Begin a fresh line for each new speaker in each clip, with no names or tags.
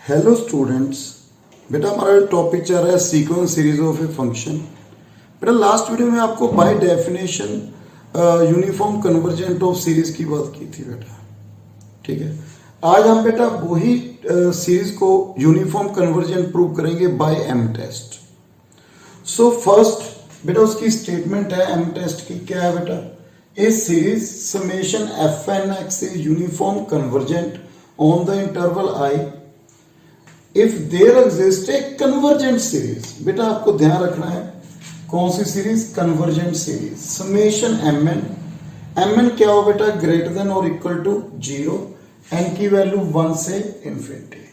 Hello students, बेटा हमारा topic चल रहा है sequence series of a function. बेटा लास्ट वीडियो में आपको by definition uniform convergent of series की बात की थी बेटा। ठीक है, आज हम बेटा वही सीरीज को यूनिफॉर्म कन्वर्जेंट प्रूव करेंगे by M test. So first बेटा उसकी स्टेटमेंट है एम टेस्ट की, क्या है बेटा? A series summation f n x is uniform convergent on the interval I if there exist a convergent series. बेटा आपको ध्यान रखना है कौन सी series? Convergent series. Summation M n क्या हो बेटा? ग्रेटर देन और इक्वल टू 0, एन की वैल्यू 1 से infinity,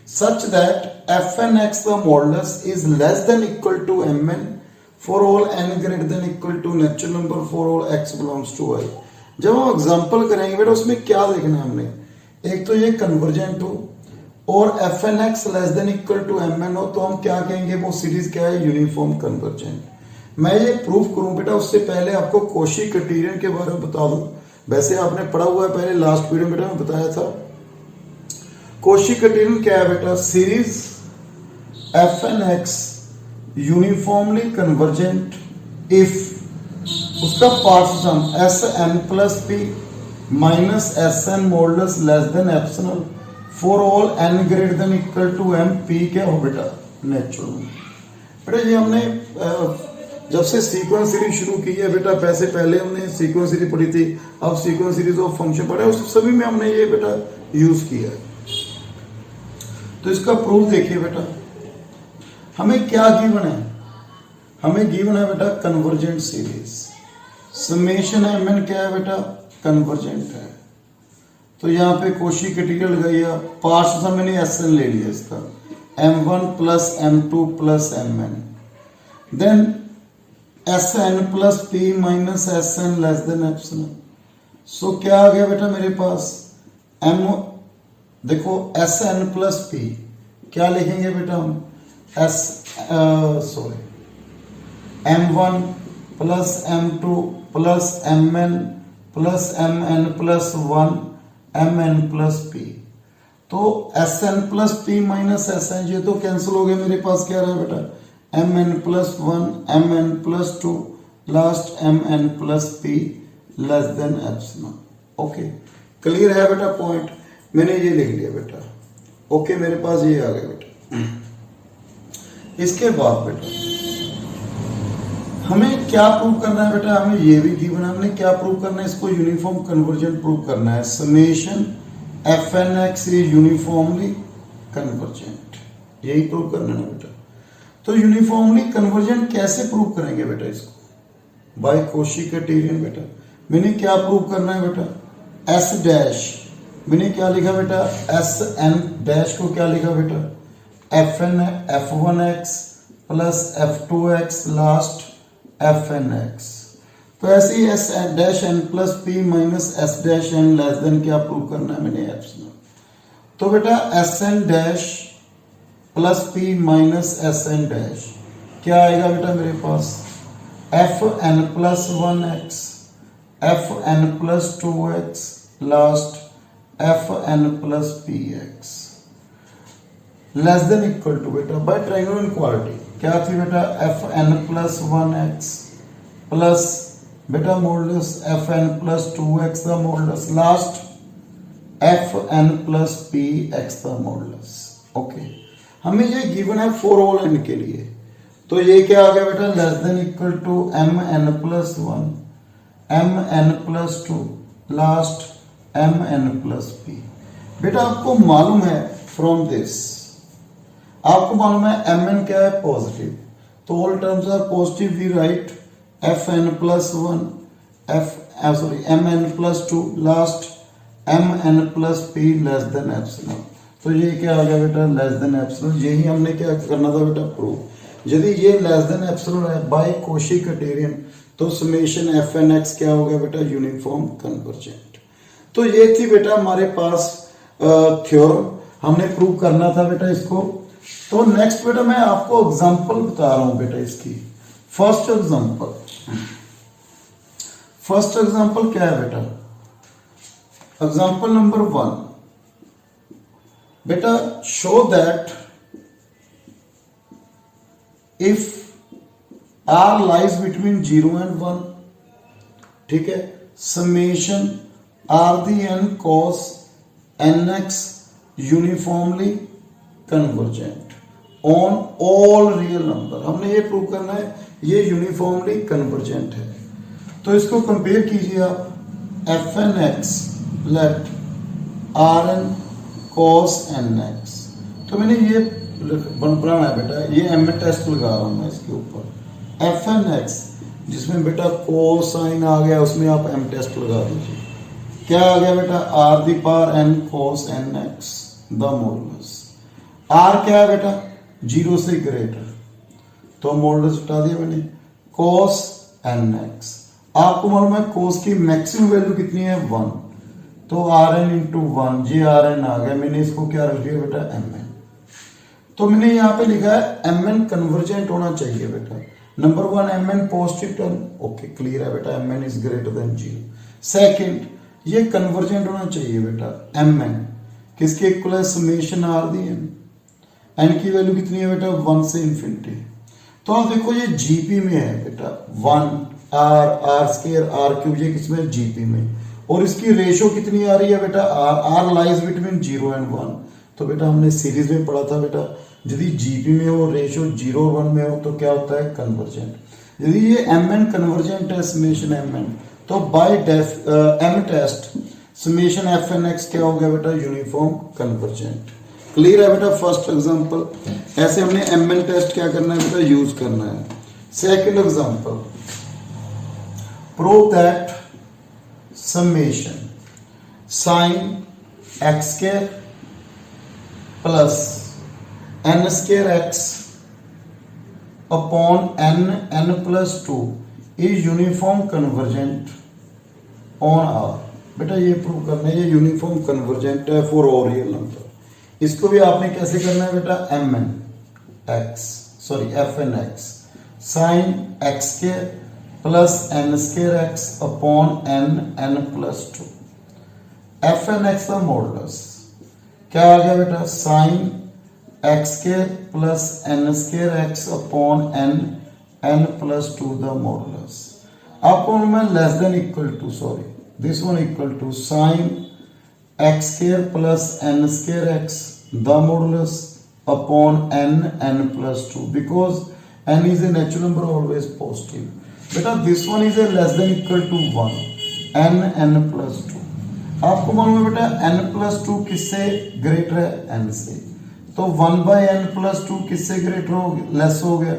such that f n x the modulus is less than equal to M n for all n greater than equal to natural number for all x belongs to I. जब हम example करेंगे बेटा उसमें क्या देखना है हमने? एक तो ये कन्वर्जेंट हो और f n x less than equal to M n हो, तो हम क्या कहेंगे? वो सीरीज क्या है? Uniform convergent. मैं ये प्रूफ करूं बेटा उससे पहले आपको कॉची क्राइटेरियन के बारे में बता दूं। वैसे आपने पढ़ा हुआ है पहले, लास्ट वीडियो में बेटा मैं बताया था। कॉची क्राइटेरियन क्या है बेटा? Series f n x uniformly convergent if उसका parts sum s n plus p minus s n modulus less than epsilon for all n greater than equal to m p क्या हो बेटा? Natural. बेटा ये हमने जब से सीक्वेंस सीरीज शुरू की है बेटा, पैसे पहले हमने सीक्वेंस सीरीज पढ़ी थी, अब सीक्वेंस सीरीज ऑफ फंक्शन पढ़ा है, उस सभी में हमने ये बेटा यूज किया है। तो इसका प्रूफ देखिए बेटा, हमें क्या गिवन है? हमें गिवन है बेटा convergent series. Summation M n क्या है बेटा? कन्वर्जेंट है। तो यहाँ पे कॉची क्राइटेरियन लगाइए, पार्ट्स सम मैंने एस एन ले लिया इसका, m1 plus m2 plus mn, then s n plus p minus s n less than epsilon. So क्या आ गया बेटा मेरे पास? m देखो एस एन प्लस पी क्या लिखेंगे बेटा हम? m1 plus m2 plus mn plus mn plus 1 mn plus p. तो s n plus p minus s n ये तो कैंसिल हो गया, मेरे पास क्या रहा बेटा? M n plus 1 M n plus 2 last M n plus p less than epsilon. Okay, clear है बेटा पॉइंट? मैंने ये लिख लिया बेटा। ओके, मेरे पास ये आ गया बेटा। इसके बाद बेटा हमें क्या प्रूव करना है बेटा? हमें ये भी गिवन है, हमने क्या प्रूव करना है? इसको यूनिफॉर्म कन्वर्जेंट प्रूव करना है। Summation f n x is uniformly convergent, यही प्रूव करना है बेटा। तो यूनिफॉर्मली कन्वर्जेंट कैसे प्रूव करेंगे बेटा इसको? बाय कॉची क्राइटेरियन बेटा। मैंने क्या प्रूव करना है बेटा? एस डैश मैंने क्या लिखा बेटा? एस एन डैश को क्या लिखा बेटा? F n f one x plus f two x last f n x. तो ऐसे ही s dash n plus p minus s dash n less than क्या प्रूव करना है मैंने? एप्सिलॉन। तो बेटा s n dash plus p minus s n dash क्या आएगा बेटा मेरे पास? F n plus 1 x f n plus 2 x last f n plus p x less than equal to बेटा बाय ट्रायंगुलर इनक्वालिटी क्या थी बेटा? F n plus 1 x plus बेटा modulus f n plus 2 x the modulus last f n plus p x the modulus. Okay, हमें ये given है for all N के लिए। तो ये क्या आ गया बेटा? Less than equal to M n plus 1 M n plus 2 last M n plus p. बेटा आपको मालूम है फ्रॉम दिस, आपको मालूम है एम एन क्या है? पॉजिटिव। तो all terms are positive, we write f n plus 1 M n plus 2 last M n plus p less than epsilon. तो ये क्या आ गया बेटा? Less than epsilon. यही हमने क्या करना था बेटा? प्रूव। यदि ये लेस देन एप्सिलॉन है बाय कॉची क्राइटेरियन, तो समेशन एफ एन एक्स क्या हो गया बेटा? Uniform convergent. तो ये थी बेटा हमारे पास थ्योरम, हमने प्रूव करना था बेटा इसको। तो नेक्स्ट बेटा मैं आपको एग्जांपल बता रहा हूं बेटा इसकी। फर्स्ट एग्जांपल क्या है बेटा? एग्जांपल नंबर 1, बेटा show that if r lies between 0 and 1, ठीक है, summation r the n cos n x uniformly convergent on all real number. हमने ये प्रूव करना है ये यूनिफॉर्मली कन्वर्जेंट है। तो इसको कंपेयर कीजिए आप, f n x let r n cos n x. तो मैंने ये बनाना है बेटा, ये एम टेस्ट लगा रहा हूं मैं इसके ऊपर, एफ एन एक्स जिसमें बेटा कोसाइन आ गया उसमें आप एम टेस्ट लगा दीजिए। क्या आ गया बेटा, r the power n cos n x the modulus. R क्या है बेटा, 0 से ग्रेटर, तो मॉडुलस हटा दिया मैंने, कोस एन एक्स। आपको मालूम है कोस की मैक्सिमम वैल्यू कितनी है, 1, तो r n into 1, g r n आ गया, मैंने इसको क्या रख दिया बेटा, एम एन। तो मैंने यहाँ पे लिखा है एम एन कन्वर्जेंट होना चाहिए बेटा। Number 1 M n positive term, okay clear है बेटा, M n is greater than 0। Second, ये कन्वर्जेंट होना चाहिए बेटा, एम एन किसके इक्वल है, summation r the n, n की वैल्यू कितनी है बेटा, 1 से इंफिनिटी। तो आप देखो ये जीपी में है बेटा, 1 r r square r cube, ये किसमें, जीपी में, और इसकी रेशो कितनी आ रही है बेटा, आर लाइज बिटवीन 0 एंड 1। तो बेटा हमने सीरीज में पढ़ा था बेटा, यदि जीपी में हो, रेशो 0 और 1 में हो तो क्या होता है, कन्वर्जेंट। यदि ये एम एन कन्वर्जेंट है, समेशन एम एन, तो by M test summation f n x क्या हो गया बेटा, यूनिफॉर्म कन्वर्जेंट। क्लियर है बेटा, फर्स्ट एग्जांपल। ऐसे हमने एम एन टेस्ट क्या करना है बेटा, यूज करना है। Second example, prove that summation sine x square plus n square x upon n plus 2 is uniform convergent on r. बेटा ये प्रूव करना है ये यूनिफॉर्म कन्वर्जेंट है फॉर ऑल रियल नंबर। इसको भी आपने कैसे करना है बेटा, M n x sorry f n x sine x square plus n square x upon n plus 2। F n x का मॉडुलस क्या आ गया बेटा, sine x square plus n square x upon n plus 2 the modulus. आपको मैं less than equal to, sorry this one equal to sine x square plus n square x the modulus upon n plus 2 because n is a natural number always positive. बेटा this one is a less than equal to 1 n plus 2। आपको मालूम है बेटा n plus 2 किससे greater है, n से, तो 1 by n plus 2 किससे ग्रेटर हो, लेस हो गया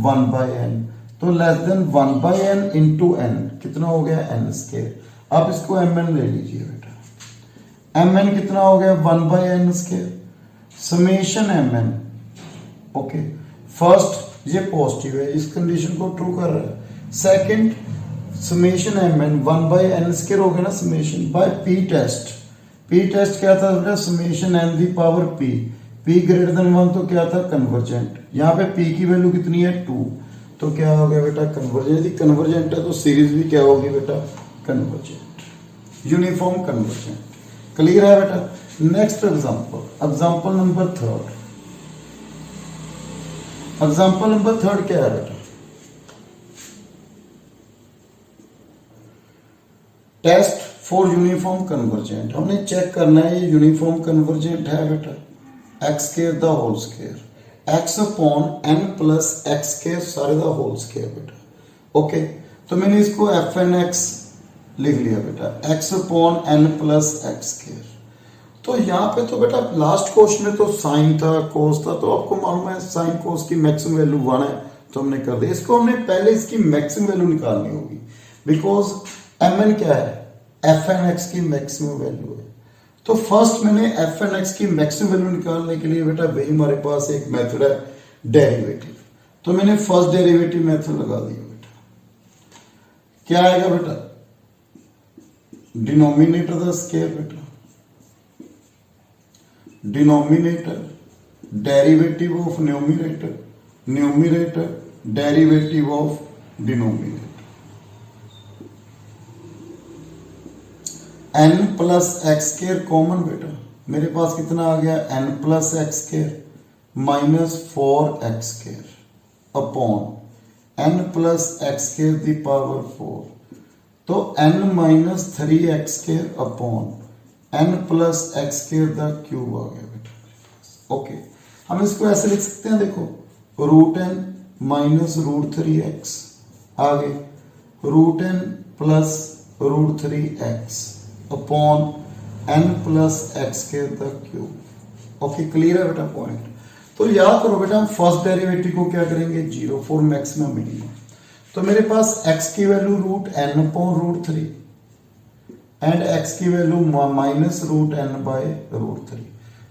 1 by n, तो less than 1 by n into n कितना हो गया n स्क्वायर। आप इसको mn ले लीजिए बेटा, mn कितना हो गया 1 by n square summation mn। Okay first ये पॉजिटिव है, इस कंडीशन को ट्रू कर रहा है। Second summation mn 1 by n square हो गया ना summation by p test. p test क्या था बेटा, summation n the power p, p greater than 1 तो क्या था कन्वर्जेंट। यहाँ पे p की वैल्यू कितनी है 2, तो क्या हो गया बेटा कन्वर्जेंट। यदि कन्वर्जेंट है तो सीरीज भी क्या होगी बेटा, कन्वर्जेंट, यूनिफॉर्म कन्वर्जेंट। क्लियर है बेटा। Next example, example number 3। Example number 3 क्या है बेटा, टेस्ट फॉर यूनिफॉर्म कन्वर्जेंट। हमने चेक करना है ये यूनिफॉर्म कन्वर्जेंट है बेटा, x square the whole square x upon n plus x square सारे द होल स्क्वायर बेटा। ओके तो मैंने इसको एफ एन एक्स लिख लिया बेटा, x upon n plus x square. तो यहाँ पे तो बेटा लास्ट क्वेश्चन में तो साइन था कोस था, तो आपको मालूम है साइन कोस की मैक्सिमम वैल्यू 1 है, तो हमने कर दिया। इसको हमने पहले इसकी मैक्सिमम वैल्यू निकालनी होगी बिकॉज एम एन क्या है, एफ एन एक्स की मैक्सिमम वैल्यू है। तो फर्स्ट मैंने एफ एन एक्स की मैक्सिमम वैल्यू निकालने के लिए बेटा वही हमारे पास एक मेथड है डेरिवेटिव, तो मैंने फर्स्ट डेरिवेटिव मेथड लगा दिया बेटा। क्या आएगा बेटा, डिनोमिनेटर द स्क्वायर बेटा, denominator derivative of numerator, numerator derivative of denominator, n plus x square common बेटा, मेरे पास कितना आ गया n plus x square minus 4x square upon n plus x square the power 4, तो n minus 3x square upon n plus x square the cube आ गया बेटा। ओके, हम इसको ऐसे लिख सकते हैं, देखो root n minus root 3x आगे root n plus root 3x upon n plus x square the cube. Okay, clear है बेटा पॉइंट। तो याद करो बेटा, हम फर्स्ट डेरिवेटिव को क्या करेंगे 0 फॉर मैक्सिमम मिनिमम। तो मेरे पास x की value root n upon root 3 and x की value minus root n by root 3।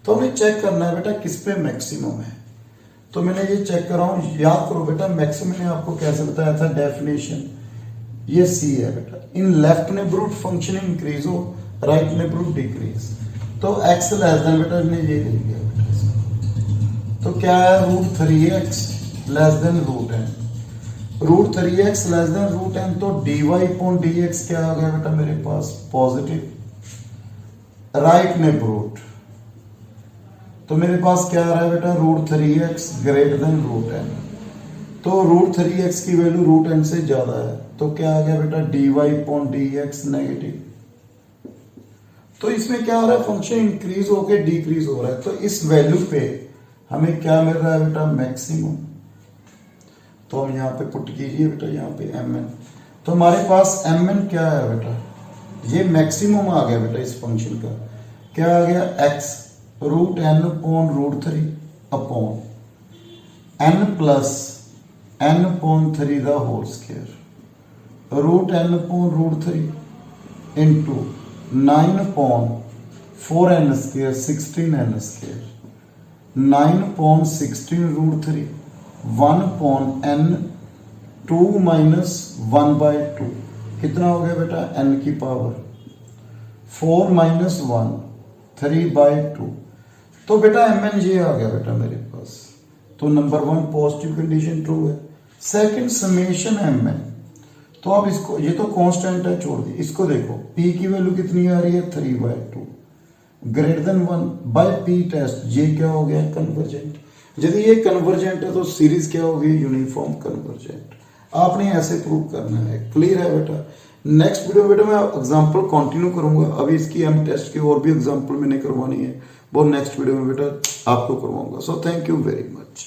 तो हमें चेक करना है बेटा किस पे मैक्सिमम है। तो मैंने ये चेक कर रहा हूं, याद करो बेटा मैक्सिमम ने आपको कैसे बताया था डेफिनेशन, ये c है बेटा। In left neighbourhood function increase हो, राइट नेबरहुड डिक्रीज। तो x लेस देन बेटा ने ये ले लिया बेटा इसको। तो क्या है root 3x less than root n, root 3x less than root n। तो dy अपॉन dx क्या आ गया बेटा मेरे पास पॉजिटिव राइट नेबरहुड। तो मेरे पास क्या आ रहा है बेटा root 3x greater than root n। तो रूट 3x की वैल्यू रूट n से ज्यादा है, तो क्या आ गया बेटा dy अपॉन dx नेगेटिव। तो इसमें क्या हो रहा है फंक्शन इंक्रीज होके डिक्रीज हो रहा है। तो इस वैल्यू पे हमें क्या मिल रहा है बेटा मैक्सिमम। तो हम यहाँ पे पुट कीजिए बेटा, यहाँ पे mn। तो हमारे पास mn क्या है बेटा, ये मैक्सिमम आ गया बेटा इस फंक्शन का। क्या आ गया x root n upon root 3 upon n plus n upon 3 the whole square root n upon root 3 into 9 upon 4n square 16n square 9 upon 16 root 3 1 upon n 2 minus 1 by 2 कितना हो गया बेटा n की power 4 minus 1 3 by 2। तो बेटा mn ये आ गया बेटा मेरे पास। तो नंबर 1 पॉजिटिव कंडीशन ट्रू है। सेकंड समेशन mn, तो अब इसको, ये तो कांस्टेंट है छोड़ दी, इसको देखो p की वैल्यू कितनी आ रही है 3 by 2 greater than 1 by p test, ये क्या हो गया कन्वर्जेंट। यदि ये कन्वर्जेंट है तो सीरीज क्या होगी यूनिफॉर्म कन्वर्जेंट। आपने ऐसे प्रूव करना है। क्लियर है बेटा। नेक्स्ट वीडियो में बेटा मैं एग्जांपल कंटिन्यू करूंगा। अभी इसकी एम टेस्ट की और भी एग्जांपल मैंने करवानी है, वो नेक्स्ट वीडियो में बेटा आपको करवाऊंगा। So thank you very much.